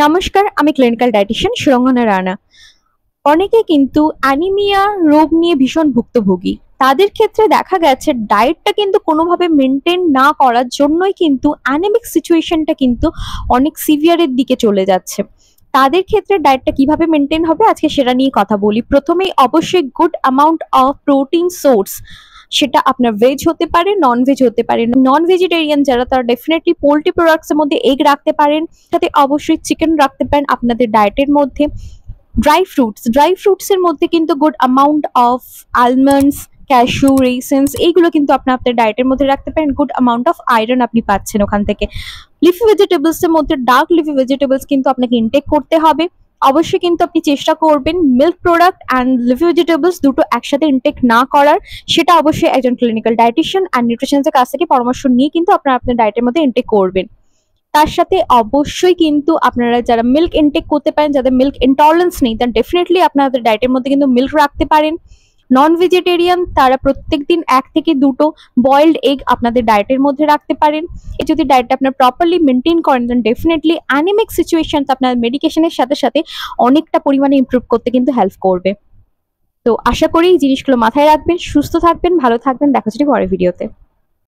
নমস্কার, আমি clinical dietician Surangana Rana. অনেকে কিন্তু অ্যানিমিয়া রোগ নিয়ে ভীষণ ভুক্তভোগী। তাদের ক্ষেত্রে দেখা গেছে ডায়েটটা কিন্তু কোনোভাবে মেনটেন না করার জন্যই কিন্তু অ্যানিমিক সিচুয়েশনটা কিন্তু অনেক সিভিয়ারের দিকে চলে যাচ্ছে। তাদের ক্ষেত্রে ডায়েটটা কিভাবে মেনটেন হবে আজকে সেটা নিয়ে কথা বলি। প্রথমেই অবশ্যই good amount of protein source, সেটা আপনার ভেজ হতে পারে, নন ভেজ হতে পারে। নন ভেজিটেরিয়ান যারা তারা ডেফিনেটলি পোল্ট্রি প্রোডাক্টস এর মধ্যে এগ রাখতে পারেন, সাথে অবশ্যই চিকেন রাখতে পারেন আপনাদের ডায়েটের মধ্যে। ড্রাই ফ্রুটস এর মধ্যে কিন্তু good amount of almonds, cashew, raisins এইগুলো কিন্তু আপনি আপনার ডায়েটের মধ্যে রাখতে পারেন। গুড অ্যামাউন্ট অফ আয়রন আপনি পাচ্ছেন ওখান থেকে। লিফি ভেজিটেবলস এর মধ্যে ডার্ক লিফি ভেজিটেবলস কিন্তু আপনাকে ইনটেক করতে হবে। অবশ্যই কিন্তু আপনি চেষ্টা করবেন milk product and leafy vegetables দুটো একসাথে ইনটেক না করার। সেটা অবশ্যই একজন ক্লিনিক্যাল ডায়েটিশিয়ান অ্যান্ড নিউট্রিশনিস্টের কাছ থেকে পরামর্শ নিয়ে কিন্তু আপনারা আপনার ডায়েটের মধ্যে ইনটেক করবেন। তার সাথে অবশ্যই কিন্তু আপনারা যারা মিল্ক ইনটেক করতে পারেন, যাদের মিল্ক ইনটলারেন্স নেই, তারা ডেফিনেটলি আপনাদের ডায়েটের মধ্যে কিন্তু মিল্ক রাখতে পারেন। নন ভেজিটেরিয়ান তারা প্রত্যেকদিন 1 থেকে 2টো বয়েলড এগ আপনাদের ডায়েটের মধ্যে রাখতে পারেন। যদি ডায়েটটা আপনার প্রপারলি মেনটেন করেন দেন ডেফিনেটলি অ্যানিমিক সিচুয়েশন আপনার মেডিকেশনের সাথে সাথে অনেকটা পরিমাণে ইমপ্রুভ করতে কিন্তু হেল্প করবে। তো আশা করি এই জিনিসগুলো মাথায় রাখবেন, সুস্থ থাকবেন, ভালো থাকবেন। দেখা হচ্ছে পরের ভিডিওতে।